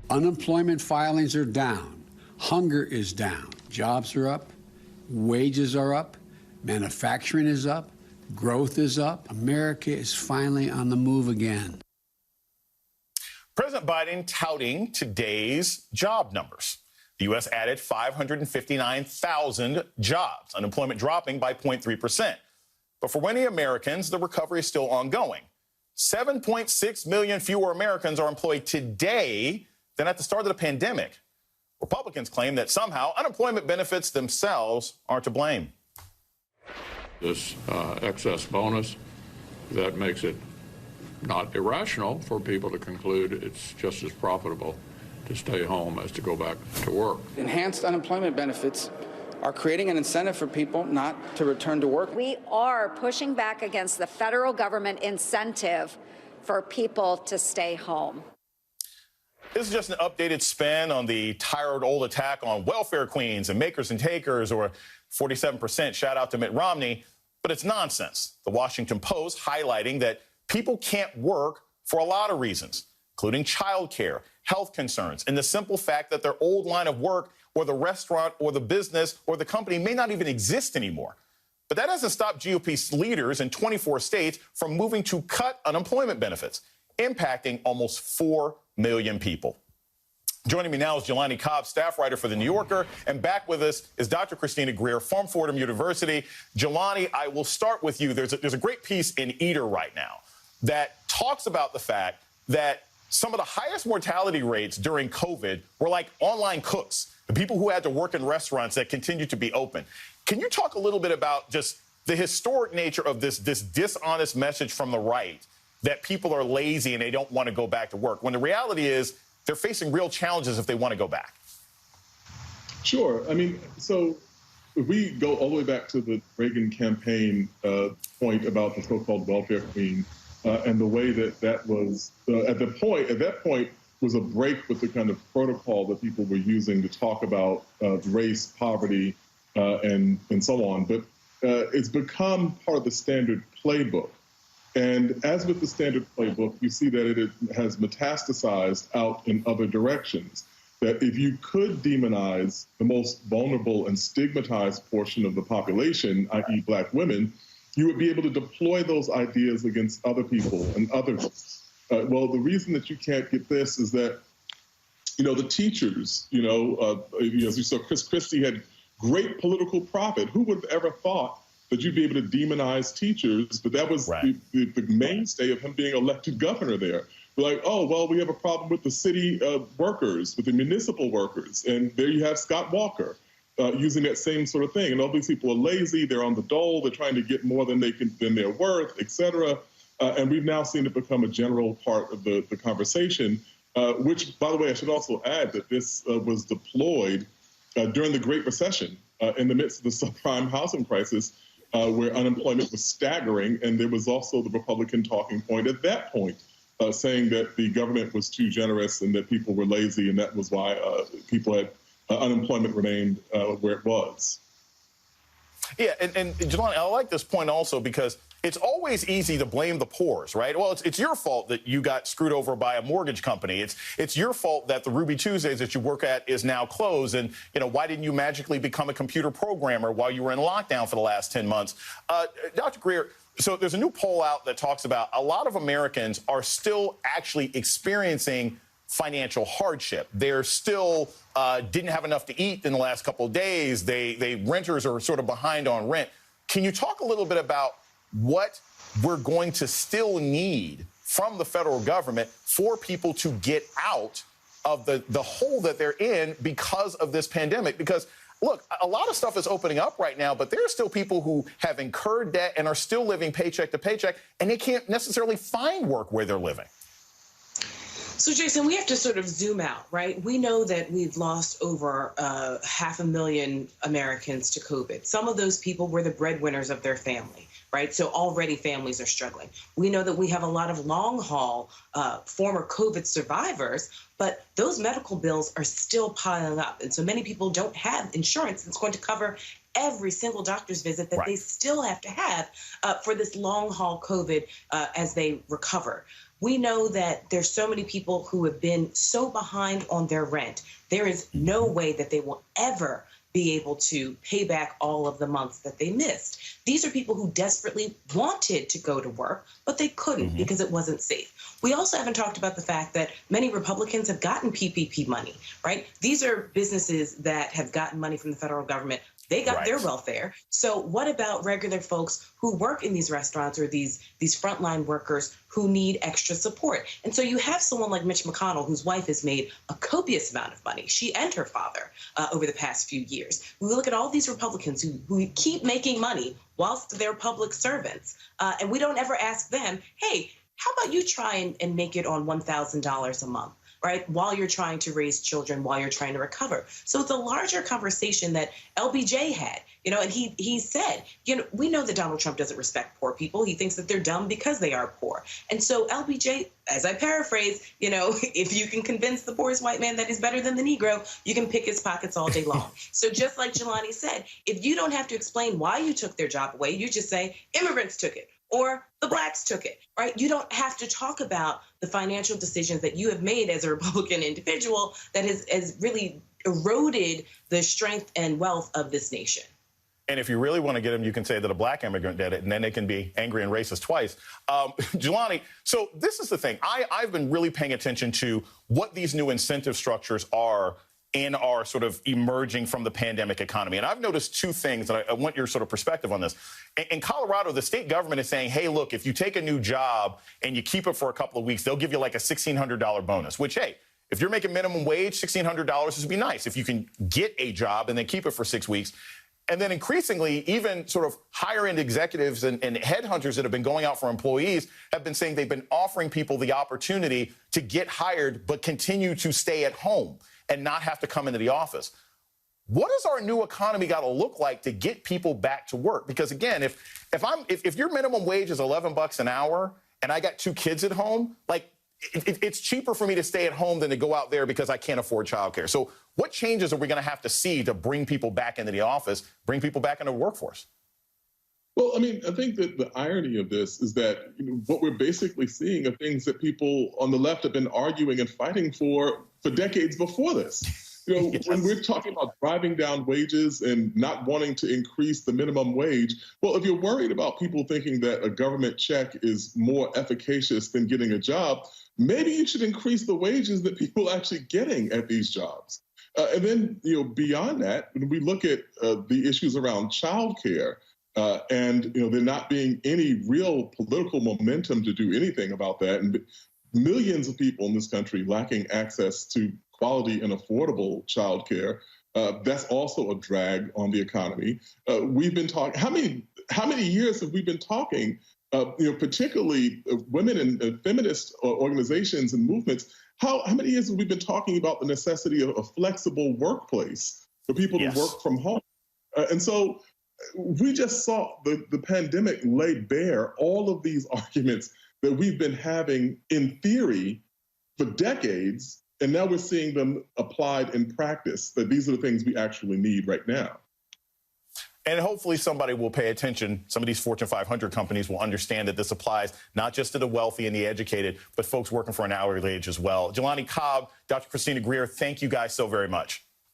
Unemployment filings are down. Hunger is down. Jobs are up. Wages are up. Manufacturing is up. Growth is up. America is finally on the move again. President Biden touting today's job numbers. The U.S. added 559,000 jobs, unemployment dropping by 0.3%. But for many Americans, the recovery is still ongoing. 7.6 million fewer Americans are employed today than at the start of the pandemic. Republicans claim that somehow unemployment benefits themselves are to blame. This excess bonus, that makes it not irrational for people to conclude it's just as profitable to stay home as to go back to work. Enhanced unemployment benefits are creating an incentive for people not to return to work. We are pushing back against the federal government incentive for people to stay home. This is just an updated spin on the tired old attack on welfare queens and makers and takers, or 47% shout out to Mitt Romney, but it's nonsense. The Washington Post highlighting that people can't work for a lot of reasons, including childcare, health concerns, and the simple fact that their old line of work or the restaurant or the business or the company may not even exist anymore. But that hasn't stopped GOP leaders in 24 states from moving to cut unemployment benefits, impacting almost 4 million people. Joining me now is Jelani Cobb, staff writer for The New Yorker, and back with us is Dr. Christina Greer from Fordham University. Jelani, I will start with you. There's a great piece in Eater right now that talks about the fact that some of the highest mortality rates during COVID were like online cooks, the people who had to work in restaurants that continue to be open. Can you talk a little bit about just the historic nature of this dishonest message from the right that people are lazy and they don't want to go back to work, when the reality is they're facing real challenges if they want to go back? Sure. I mean, so if we go all the way back to the Reagan campaign point about the so-called welfare queen, and the way that was at that point was a break with the kind of protocol that people were using to talk about race, poverty, and so on. But it's become part of the standard playbook. And as with the standard playbook, you see that it has metastasized out in other directions. That if you could demonize the most vulnerable and stigmatized portion of the population, i.e. Black women, you would be able to deploy those ideas against other people and others. Well, the reason that you can't get this is that, the teachers, as you saw, Chris Christie had great political profit. Who would have ever thought that you'd be able to demonize teachers? But that was right. the mainstay of him being elected governor there. We're like, oh, well, we have a problem with the city workers, with the municipal workers. And there you have Scott Walker. Using that same sort of thing. And all these people are lazy, they're on the dole, they're trying to get more than they're worth, et cetera. And we've now seen it become a general part of the conversation, which, by the way, I should also add that this was deployed during the Great Recession in the midst of the subprime housing crisis, where unemployment was staggering. And there was also the Republican talking point at that point, saying that the government was too generous and that people were lazy, and that was why people had unemployment remained where it was. Yeah, and Jelani, I like this point also because it's always easy to blame the poors, right? Well, it's your fault that you got screwed over by a mortgage company. It's your fault that the Ruby Tuesdays that you work at is now closed. And, why didn't you magically become a computer programmer while you were in lockdown for the last 10 months? Dr. Greer, so there's a new poll out that talks about a lot of Americans are still actually experiencing financial hardship. They're still didn't have enough to eat in the last couple of days. They renters are sort of behind on rent. Can you talk a little bit about what we're going to still need from the federal government for people to get out of the hole that they're in because of this pandemic? Because, look, a lot of stuff is opening up right now, but there are still people who have incurred debt and are still living paycheck to paycheck, and they can't necessarily find work where they're living. So, Jason, we have to sort of zoom out, right? We know that we've lost over 500,000 Americans to COVID. Some of those people were the breadwinners of their family, right? So already families are struggling. We know that we have a lot of long-haul former COVID survivors, but those medical bills are still piling up. And so many people don't have insurance that's going to cover every single doctor's visit that they still have to have for this long-haul COVID as they recover. We know that there's so many people who have been so behind on their rent. There is no way that they will ever be able to pay back all of the months that they missed. These are people who desperately wanted to go to work, but they couldn't because it wasn't safe. We also haven't talked about the fact that many Republicans have gotten PPP money, right? These are businesses that have gotten money from the federal government. They got their welfare. So what about regular folks who work in these restaurants or these frontline workers who need extra support? And so you have someone like Mitch McConnell, whose wife has made a copious amount of money, she and her father, over the past few years. We look at all these Republicans who keep making money whilst they're public servants, and we don't ever ask them, hey, how about you try and make it on $1,000 a month? Right, while you're trying to raise children, while you're trying to recover. So it's a larger conversation that LBJ had, and he said, we know that Donald Trump doesn't respect poor people. He thinks that they're dumb because they are poor. And so LBJ, as I paraphrase, if you can convince the poorest white man that he's better than the Negro, you can pick his pockets all day long. So just like Jelani said, if you don't have to explain why you took their job away, you just say immigrants took it. Or the blacks took it, right? You don't have to talk about the financial decisions that you have made as a Republican individual that has really eroded the strength and wealth of this nation. And if you really want to get them, you can say that a black immigrant did it, and then they can be angry and racist twice. Jelani, so this is the thing. I've been really paying attention to what these new incentive structures are in our sort of emerging from the pandemic economy. And I've noticed two things, and I want your sort of perspective on this. In Colorado, the state government is saying, hey, look, if you take a new job and you keep it for a couple of weeks, they'll give you like a $1,600 bonus, which, hey, if you're making minimum wage, $1,600 would be nice if you can get a job and then keep it for 6 weeks. And then increasingly, even sort of higher-end executives and headhunters that have been going out for employees have been saying they've been offering people the opportunity to get hired but continue to stay at home and not have to come into the office. What does our new economy got to look like to get people back to work? Because again, if your minimum wage is $11 an hour and I got 2 kids at home, like it's cheaper for me to stay at home than to go out there because I can't afford childcare. So what changes are we going to have to see to bring people back into the office, bring people back into the workforce? Well, I mean, I think that the irony of this is that what we're basically seeing are things that people on the left have been arguing and fighting for decades before this. Yes. When we're talking about driving down wages and not wanting to increase the minimum wage, well, if you're worried about people thinking that a government check is more efficacious than getting a job, maybe you should increase the wages that people are actually getting at these jobs. And then, beyond that, when we look at the issues around childcare, and there not being any real political momentum to do anything about that, and millions of people in this country lacking access to quality and affordable childcare, that's also a drag on the economy. We've been talking. How many years have we been talking? Particularly women and feminist organizations and movements. How many years have we been talking about the necessity of a flexible workplace for people to work from home? And so we just saw the pandemic lay bare all of these arguments that we've been having in theory for decades, and now we're seeing them applied in practice, that these are the things we actually need right now. And hopefully somebody will pay attention. Some of these Fortune 500 companies will understand that this applies not just to the wealthy and the educated, but folks working for an hourly wage as well. Jelani Cobb, Dr. Christina Greer, thank you guys so very much.